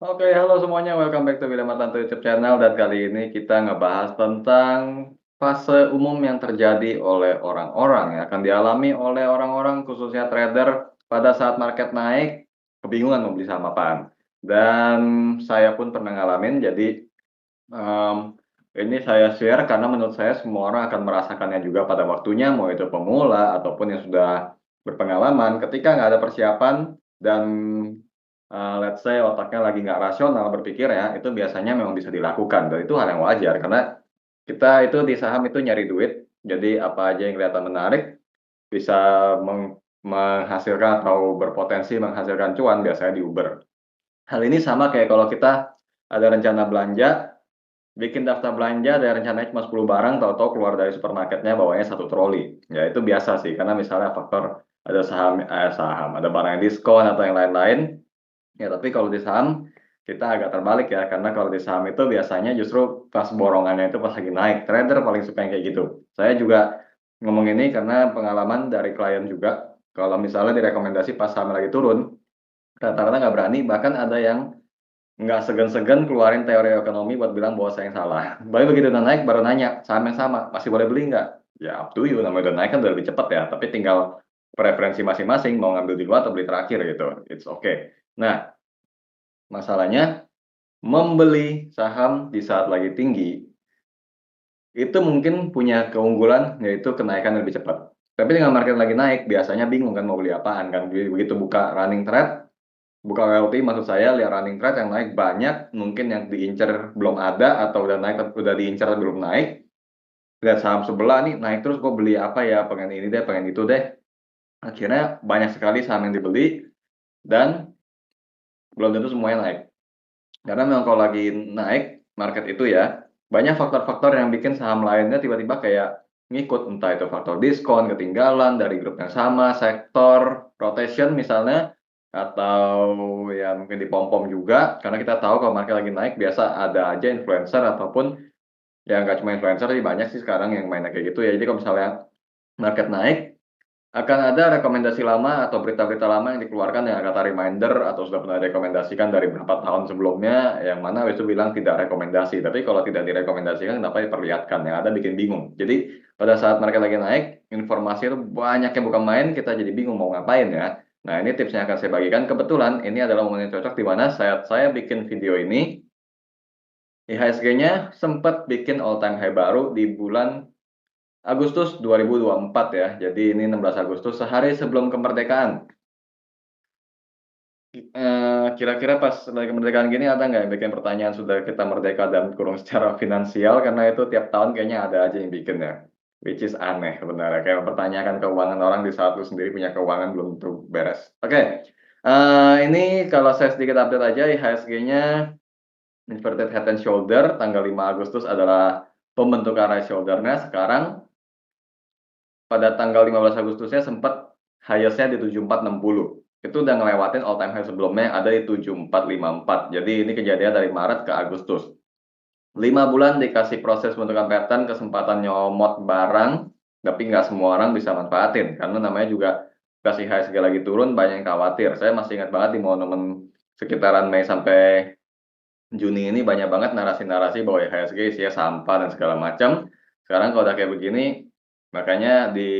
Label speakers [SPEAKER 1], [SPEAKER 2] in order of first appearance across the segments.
[SPEAKER 1] Oke, halo semuanya, welcome back to William Martanto YouTube channel dan kali ini kita ngebahas tentang fase umum yang terjadi oleh orang-orang, yang akan dialami oleh orang-orang khususnya trader pada saat market naik, kebingungan mau beli saham apaan. Dan saya pun pernah ngalamin, jadi ini saya share karena menurut saya semua orang akan merasakannya juga pada waktunya, mau itu pemula ataupun yang sudah berpengalaman, ketika nggak ada persiapan dan let's say otaknya lagi nggak rasional berpikir ya, itu biasanya memang bisa dilakukan dan itu hal yang wajar karena kita itu di saham itu nyari duit, jadi apa aja yang kelihatan menarik bisa menghasilkan atau berpotensi menghasilkan cuan biasanya diuber. Hal ini sama kayak kalau kita ada rencana belanja, bikin daftar belanja dari rencananya cuma 10 barang, tahu-tahu keluar dari supermarketnya bawanya 1 troli. Ya itu biasa sih, karena misalnya faktor ada saham, ada barang yang diskon atau yang lain-lain. Ya, tapi kalau di saham, kita agak terbalik ya, karena kalau di saham itu biasanya justru pas borongannya itu pas lagi naik, trader paling suka yang kayak gitu. Saya juga ngomong ini karena pengalaman dari klien juga, kalau misalnya direkomendasi pas saham lagi turun, rata-rata nggak berani, bahkan ada yang nggak segan-segan keluarin teori ekonomi buat bilang bahwa saya yang salah. Baru begitu udah naik, baru nanya, "Saham yang sama, masih boleh beli nggak?" Ya up to you, namanya udah naik kan udah lebih cepat ya, tapi tinggal preferensi masing-masing, mau ngambil dulu atau beli terakhir gitu, it's okay. Nah, masalahnya membeli saham di saat lagi tinggi, itu mungkin punya keunggulan yaitu kenaikan lebih cepat. Tapi dengan market lagi naik, biasanya bingung kan mau beli apaan kan, begitu buka running trade, buka WLT maksud saya, lihat running trade yang naik banyak, mungkin yang diincer belum ada atau udah naik udah diincer belum naik, lihat saham sebelah nih naik terus gue beli apa ya, pengen ini deh, pengen itu deh. Akhirnya banyak sekali saham yang dibeli dan belum tentu semuanya naik. Karena memang kalau lagi naik market itu ya, banyak faktor-faktor yang bikin saham lainnya tiba-tiba kayak ngikut, entah itu faktor diskon, ketinggalan dari grup yang sama, sektor, rotation misalnya, atau ya mungkin dipom-pom juga, karena kita tahu kalau market lagi naik biasa ada aja influencer ataupun ya nggak cuma influencer sih, banyak sih sekarang yang mainnya kayak gitu ya. Jadi kalau misalnya market naik, akan ada rekomendasi lama atau berita-berita lama yang dikeluarkan yang kata reminder atau sudah pernah direkomendasikan dari beberapa tahun sebelumnya, yang mana itu bilang tidak rekomendasi. Tapi kalau tidak direkomendasikan, kenapa diperlihatkan? Yang ada bikin bingung. Jadi pada saat market lagi naik, informasi itu banyak yang bukan main, kita jadi bingung mau ngapain ya. Nah ini tips yang akan saya bagikan. Kebetulan ini adalah momen yang cocok di mana saat saya bikin video ini, IHSG-nya sempat bikin all time high baru di bulan Agustus 2024 ya. Jadi ini 16 Agustus, sehari sebelum kemerdekaan. Kira-kira pas lagi kemerdekaan gini ada nggak yang bikin pertanyaan, "Sudah kita merdeka dan kurung secara finansial?" Karena itu tiap tahun kayaknya ada aja yang bikin ya, which is aneh sebenarnya, kayak mempertanyakan keuangan orang di saat lu sendiri punya keuangan belum tentu beres. Oke, ini kalau saya sedikit update aja, IHSG-nya inverted head and shoulder, tanggal 5 Agustus adalah pembentukan right shoulder-nya. Sekarang pada tanggal 15 Agustusnya sempat highest-nya di 7460. Itu udah ngelewatin all time high sebelumnya yang ada di 7454. Jadi ini kejadian dari Maret ke Agustus. 5 bulan dikasih proses pembentukan pattern, kesempatan nyomot barang, tapi nggak semua orang bisa manfaatin. Karena namanya juga kasih IHSG lagi turun, banyak yang khawatir. Saya masih ingat banget di momen sekitaran Mei sampai Juni ini banyak banget narasi-narasi bahwa IHSG isinya sampah dan segala macam. Sekarang kalau udah kayak begini, makanya di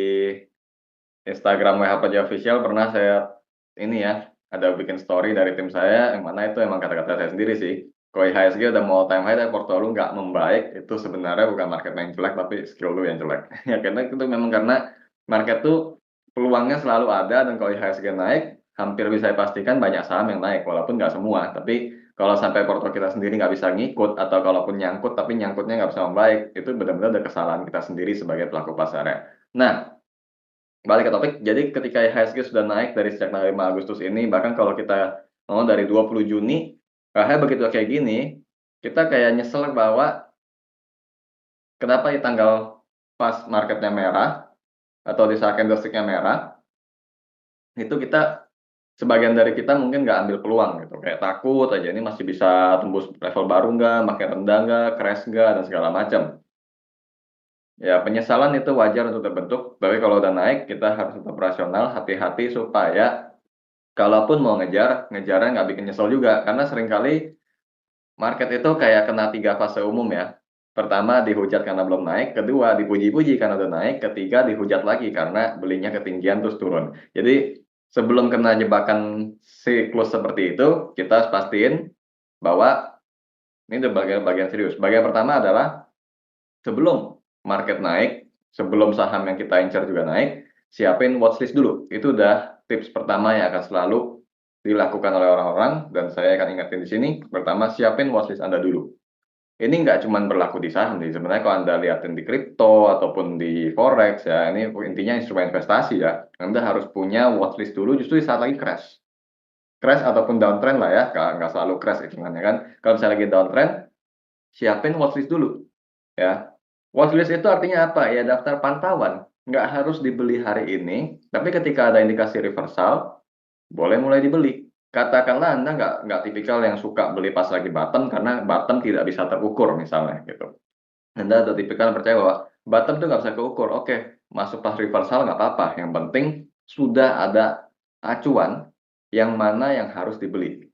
[SPEAKER 1] Instagram WHPJ Official pernah saya ini ya, ada bikin story dari tim saya, yang mana itu emang kata-kata saya sendiri sih. Kalau IHSG udah mau all time high tapi portofolio lu nggak membaik, itu sebenarnya bukan market yang jelek, tapi skill lu yang jelek. Ya karena itu memang karena market tuh peluangnya selalu ada dan kalau IHSG naik, hampir bisa dipastikan banyak saham yang naik, walaupun nggak semua. Tapi kalau sampai portofolio kita sendiri nggak bisa ngikut, atau kalaupun nyangkut tapi nyangkutnya nggak bisa membaik, itu benar-benar ada kesalahan kita sendiri sebagai pelaku pasarnya. Nah, balik ke topik, jadi ketika IHSG sudah naik dari sejak tanggal 5 Agustus ini, bahkan kalau kita ngomong dari 20 Juni, akhirnya begitu kayak gini, kita kayak nyesel bahwa kenapa di tanggal pas marketnya merah, atau di saat candlestick-nya merah, itu kita sebagian dari kita mungkin nggak ambil peluang gitu, kayak takut aja ini masih bisa tembus level baru nggak, makin rendah nggak, crash nggak, dan segala macam. Ya penyesalan itu wajar untuk terbentuk, tapi kalau udah naik kita harus tetap rasional, hati-hati supaya Kalaupun mau ngejar, ngejarnya nggak bikin nyesel juga, karena seringkali market itu kayak kena 3 fase umum ya. Pertama dihujat karena belum naik, kedua dipuji-puji karena udah naik, ketiga dihujat lagi karena belinya ketinggian terus turun. Jadi sebelum kena jebakan siklus seperti itu, kita harus pastiin bahwa ini udah bagian-bagian serius. Bagian pertama adalah sebelum market naik, sebelum saham yang kita incar juga naik, siapin watchlist dulu. Itu udah tips pertama yang akan selalu dilakukan oleh orang-orang, dan saya akan ingetin di sini. Pertama, siapin watchlist Anda dulu. Ini nggak cuma berlaku di saham nih, sebenarnya kalau Anda lihatin di kripto ataupun di forex ya, ini intinya instrumen investasi ya, Anda harus punya watchlist dulu justru di saat lagi crash. Crash ataupun downtrend lah ya, nggak selalu crash hitungannya kan. Kalau misalnya lagi downtrend, siapin watchlist dulu ya. Watchlist itu artinya apa? Ya daftar pantauan. Nggak harus dibeli hari ini, tapi ketika ada indikasi reversal, boleh mulai dibeli. Katakanlah Anda nggak tipikal yang suka beli pas lagi bottom karena bottom tidak bisa terukur misalnya gitu. Anda ada tipikal yang percaya bahwa bottom itu nggak bisa keukur. Oke, masuk pas reversal nggak apa-apa. Yang penting sudah ada acuan yang mana yang harus dibeli.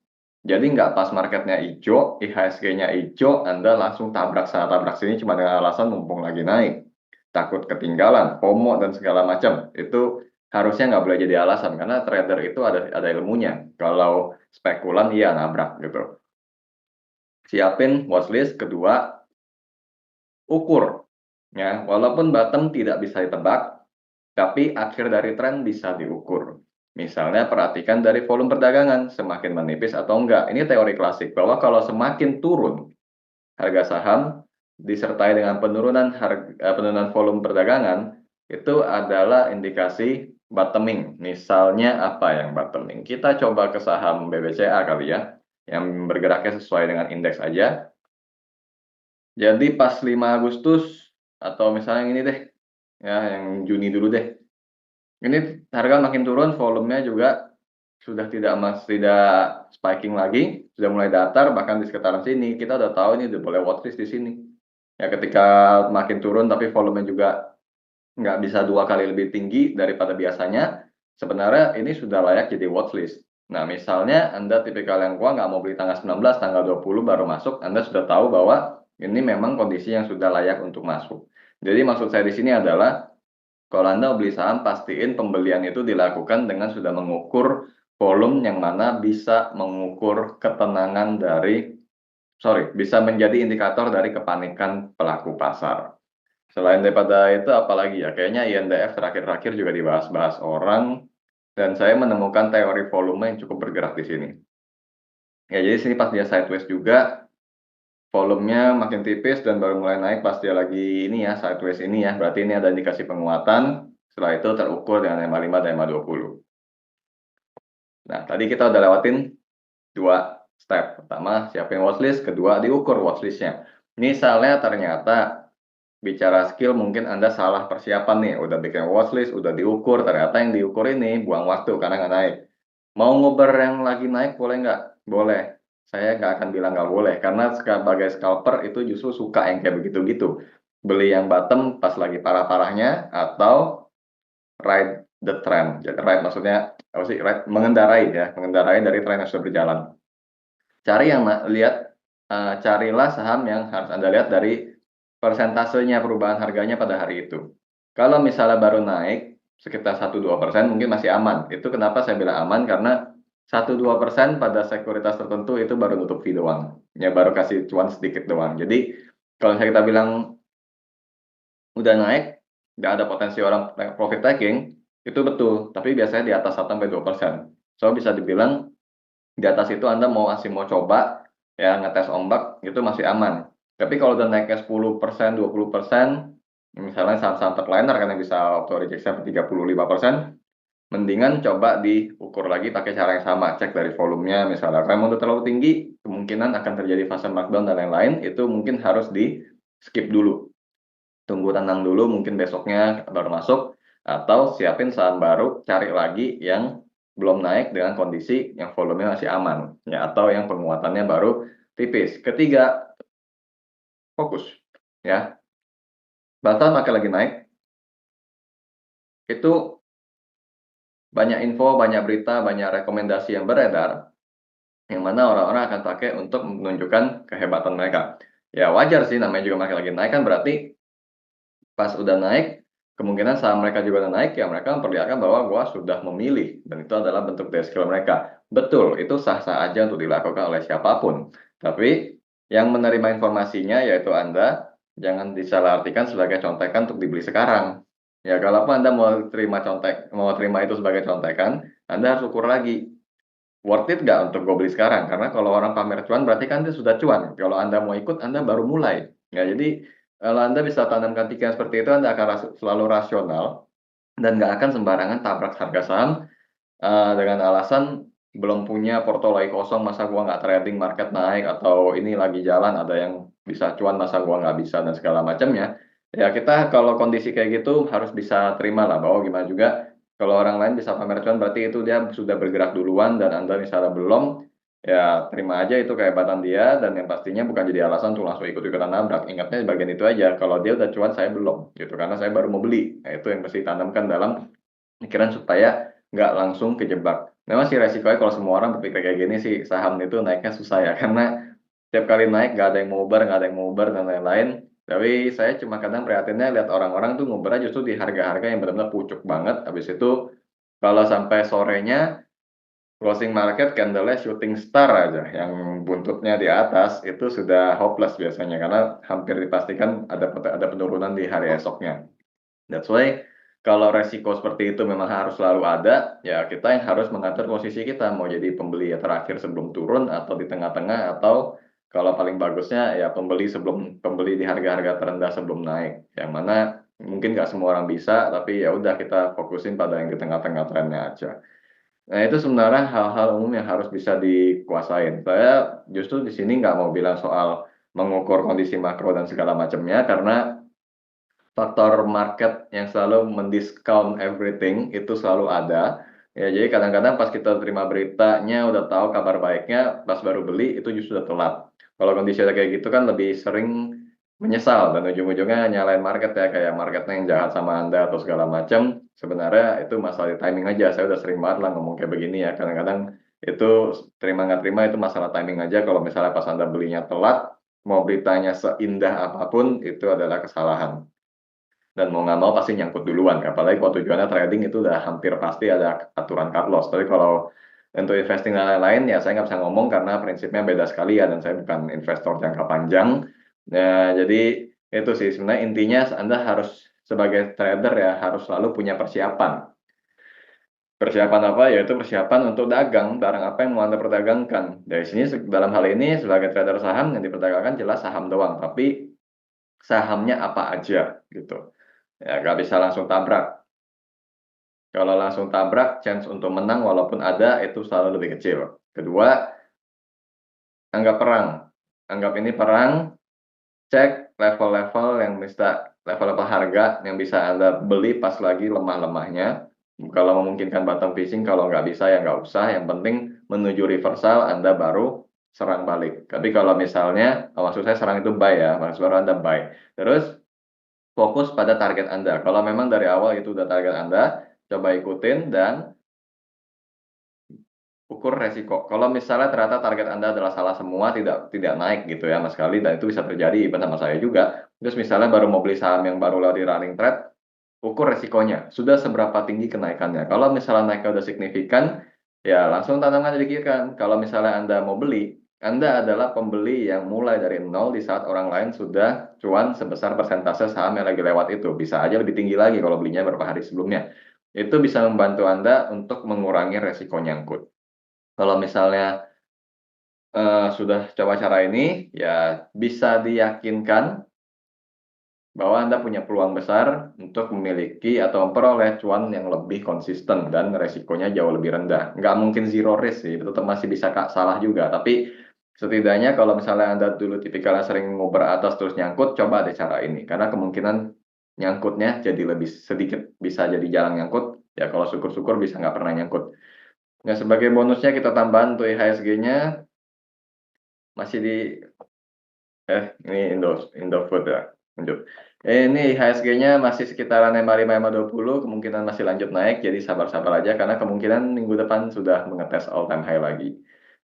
[SPEAKER 1] Jadi nggak pas marketnya hijau, IHSG-nya hijau, Anda langsung tabrak sana tabrak sini cuma dengan alasan mumpung lagi naik. Takut ketinggalan, FOMO, dan segala macam. Itu harusnya nggak boleh jadi alasan, karena trader itu ada ilmunya. Kalau spekulan, iya nabrak gitu. Siapin watchlist. Kedua, ukur. Ya, walaupun bottom tidak bisa ditebak, tapi akhir dari tren bisa diukur. Misalnya perhatikan dari volume perdagangan, semakin menipis atau enggak. Ini teori klasik, bahwa kalau semakin turun harga saham, disertai dengan penurunan volume perdagangan, itu adalah indikasi bottoming. Misalnya apa yang bottoming? Kita coba ke saham BBCA kali ya, yang bergeraknya sesuai dengan indeks aja. Jadi pas 5 Agustus, atau misalnya yang ini deh, ya yang Juni dulu deh. Ini harga makin turun, volumenya juga tidak spiking lagi, sudah mulai datar, bahkan di sekitaran sini kita udah tahu ini udah boleh watchlist di sini. Ya ketika makin turun tapi volumenya juga nggak bisa 2 kali lebih tinggi daripada biasanya, sebenarnya ini sudah layak jadi watchlist. Nah, misalnya Anda tipikal yang nggak mau beli tanggal 19, tanggal 20 baru masuk, Anda sudah tahu bahwa ini memang kondisi yang sudah layak untuk masuk. Jadi maksud saya di sini adalah kalau Anda beli saham, pastiin pembelian itu dilakukan dengan sudah mengukur volume yang mana bisa mengukur ketenangan bisa menjadi indikator dari kepanikan pelaku pasar. Selain daripada itu, apalagi ya, kayaknya INDF terakhir-terakhir juga dibahas-bahas orang, dan saya menemukan teori volume yang cukup bergerak di sini. Ya, jadi sini pas dia sideways juga, volumenya makin tipis dan baru mulai naik pas dia lagi ini ya, sideways ini ya, berarti ini ada indikasi penguatan. Setelah itu terukur dengan EMA 5 dan EMA 20. Nah, tadi kita udah lewatin 2 step. Pertama, siapin watchlist, kedua diukur watchlistnya. Misalnya ternyata bicara skill mungkin Anda salah persiapan nih, udah bikin watchlist, udah diukur, ternyata yang diukur ini buang waktu karena nggak naik. Mau ngober yang lagi naik boleh nggak? Boleh. Saya nggak akan bilang nggak boleh, karena sebagai scalper itu justru suka yang kayak begitu-gitu. Beli yang bottom pas lagi parah-parahnya, atau ride the trend. Jadi ride maksudnya apa sih? Ride, mengendarai dari tren yang sudah berjalan. Cari yang carilah saham yang harus Anda lihat dari persentasenya perubahan harganya pada hari itu. Kalau misalnya baru naik sekitar 1-2% mungkin masih aman. Itu kenapa saya bilang aman, karena 1-2% pada sekuritas tertentu itu baru nutup fee doang. Ya baru kasih cuan sedikit doang. Jadi kalau misalnya kita bilang udah naik, nggak ada potensi orang profit taking, itu betul. Tapi biasanya di atas 1-2%. So bisa dibilang di atas itu Anda mau coba ya ngetes ombak itu masih aman. Tapi kalau udah naiknya 10%, 20%, misalnya saham-saham terliner kan yang bisa auto rejection sampai 35%, mendingan coba diukur lagi pakai cara yang sama, cek dari volumenya misalnya. Kalau udah terlalu tinggi, kemungkinan akan terjadi fase markdown dan lain-lain, itu mungkin harus di skip dulu. Tunggu tenang dulu, mungkin besoknya baru masuk, atau siapin saham baru, cari lagi yang belum naik dengan kondisi yang volumenya masih aman, ya, atau yang penguatannya baru tipis. Ketiga, fokus, ya. Bahkan makin lagi naik, itu banyak info, banyak berita, banyak rekomendasi yang beredar, yang mana orang-orang akan pakai untuk menunjukkan kehebatan mereka. Ya wajar sih, namanya juga market lagi naik kan, berarti pas udah naik, kemungkinan saham mereka juga udah naik, ya mereka memperlihatkan bahwa gua sudah memilih, dan itu adalah bentuk dari skill mereka. Betul, itu sah-sah aja untuk dilakukan oleh siapapun. Tapi yang menerima informasinya yaitu Anda, jangan disalahartikan sebagai contekan untuk dibeli sekarang. Ya kalaupun Anda mau terima itu sebagai contekan, Anda harus ukur lagi, worth it nggak untuk gue beli sekarang? Karena kalau orang pamer cuan berarti kan dia sudah cuan. Kalau Anda mau ikut, Anda baru mulai. Ya, jadi kalau Anda bisa tanamkan pikiran seperti itu, Anda akan selalu rasional dan nggak akan sembarangan tabrak harga saham dengan alasan belum punya portofolio kosong, masa gua nggak trading market naik, atau ini lagi jalan ada yang bisa cuan, masa gua nggak bisa, dan segala macamnya. Ya kita kalau kondisi kayak gitu harus bisa terima lah bahwa gimana juga kalau orang lain bisa pamer cuan berarti itu dia sudah bergerak duluan dan Anda misalnya belum, ya terima aja itu kehebatan dia, dan yang pastinya bukan jadi alasan untuk langsung ikut-ikutan nabrak. Ingatnya di bagian itu aja, kalau dia udah cuan saya belum, gitu, karena saya baru mau beli. Nah, itu yang mesti ditanamkan dalam pikiran supaya nggak langsung kejebak. Memang sih resikonya kalau semua orang berpikir kayak gini sih, saham itu naiknya susah ya, karena tiap kali naik nggak ada yang mau Uber, nggak ada yang mau Uber, dan lain-lain. Tapi saya cuma kadang prihatinnya lihat orang-orang tuh ngubernya justru di harga-harga yang benar-benar pucuk banget. Habis itu kalau sampai sorenya closing market candle-nya shooting star aja, yang buntutnya di atas, itu sudah hopeless biasanya, karena hampir dipastikan ada penurunan di hari esoknya. That's why kalau resiko seperti itu memang harus selalu ada, ya kita yang harus mengatur posisi kita, mau jadi pembeli ya terakhir sebelum turun, atau di tengah-tengah, atau kalau paling bagusnya ya pembeli di harga-harga terendah sebelum naik. Yang mana mungkin nggak semua orang bisa, tapi ya udah kita fokusin pada yang di tengah-tengah trennya aja. Nah, itu sebenarnya hal-hal umum yang harus bisa dikuasain. Saya justru di sini nggak mau bilang soal mengukur kondisi makro dan segala macamnya, karena faktor market yang selalu mendiskon everything itu selalu ada. Ya, jadi kadang-kadang pas kita terima beritanya, udah tahu kabar baiknya, pas baru beli itu justru udah telat. Kalau kondisi udah kayak gitu kan lebih sering menyesal dan ujung-ujungnya nyalain market ya, kayak marketnya yang jahat sama Anda atau segala macam. Sebenarnya itu masalah timing aja. Saya udah sering banget lah ngomong kayak begini ya. Kadang-kadang itu terima nggak terima itu masalah timing aja. Kalau misalnya pas Anda belinya telat, mau beritanya seindah apapun itu adalah kesalahan. Dan mau nggak mau pasti nyangkut duluan, apalagi kalau tujuannya trading itu udah hampir pasti ada aturan cut loss. Tapi kalau untuk investing dan lain-lain ya saya nggak bisa ngomong karena prinsipnya beda sekali ya, dan saya bukan investor jangka panjang. Nah, jadi itu sih sebenarnya intinya Anda harus sebagai trader ya harus selalu punya persiapan. Persiapan apa? Yaitu persiapan untuk dagang barang apa yang mau Anda perdagangkan. Dari sini dalam hal ini sebagai trader saham yang diperdagangkan jelas saham doang, tapi sahamnya apa aja gitu. Ya, nggak bisa langsung tabrak. Kalau langsung tabrak, chance untuk menang walaupun ada, itu selalu lebih kecil. Kedua, anggap perang. Anggap ini perang, cek level-level yang bisa, level-level harga yang bisa Anda beli pas lagi lemah-lemahnya. Kalau memungkinkan bottom fishing, kalau nggak bisa ya nggak usah. Yang penting menuju reversal, Anda baru serang balik. Tapi kalau misalnya, maksud saya serang itu buy ya, maksud baru Anda buy. Terus fokus pada target Anda. Kalau memang dari awal itu udah target Anda, coba ikutin dan ukur resiko. Kalau misalnya ternyata target Anda adalah salah semua, tidak tidak naik gitu ya sama sekali, dan itu bisa terjadi even sama saya juga. Terus misalnya baru mau beli saham yang baru lagi running trade, ukur resikonya, sudah seberapa tinggi kenaikannya. Kalau misalnya naiknya udah signifikan, ya langsung tanamkan di pikiran. Kalau misalnya Anda mau beli, Anda adalah pembeli yang mulai dari nol di saat orang lain sudah cuan sebesar persentase saham yang lagi lewat itu. Bisa aja lebih tinggi lagi kalau belinya beberapa hari sebelumnya. Itu bisa membantu Anda untuk mengurangi resiko nyangkut. Kalau misalnya sudah coba cara ini, ya bisa diyakinkan bahwa Anda punya peluang besar untuk memiliki atau memperoleh cuan yang lebih konsisten dan resikonya jauh lebih rendah. Nggak mungkin zero risk sih, tetap masih bisa salah juga. Tapi setidaknya kalau misalnya Anda dulu tipikalnya sering ngoper atas terus nyangkut, coba deh cara ini. Karena kemungkinan nyangkutnya jadi lebih sedikit, bisa jadi jarang nyangkut. Ya kalau syukur-syukur bisa nggak pernah nyangkut. Nah, sebagai bonusnya kita tambahan untuk IHSG-nya masih di ini Indofood ya. lanjut. Ini IHSG-nya masih sekitaran 55.520, kemungkinan masih lanjut naik, jadi sabar-sabar aja karena kemungkinan minggu depan sudah mengetes all time high lagi.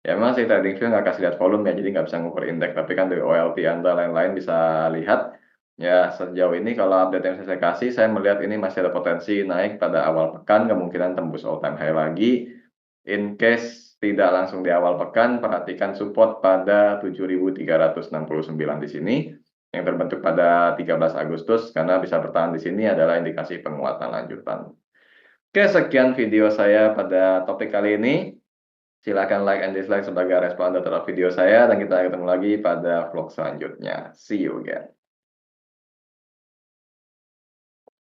[SPEAKER 1] Ya memang sih TradingView nggak kasih lihat volume ya, jadi nggak bisa ngukur indeks, tapi kan dari OLT Anda lain-lain bisa lihat. Ya sejauh ini kalau update yang saya kasih, saya melihat ini masih ada potensi naik pada awal pekan, kemungkinan tembus all time high lagi. In case tidak langsung di awal pekan, perhatikan support pada 7.369 di sini yang terbentuk pada 13 Agustus karena bisa bertahan di sini adalah indikasi penguatan lanjutan. Oke, sekian video saya pada topik kali ini. Silakan like and dislike sebagai respon terhadap video saya dan kita ketemu lagi pada vlog selanjutnya. See you again.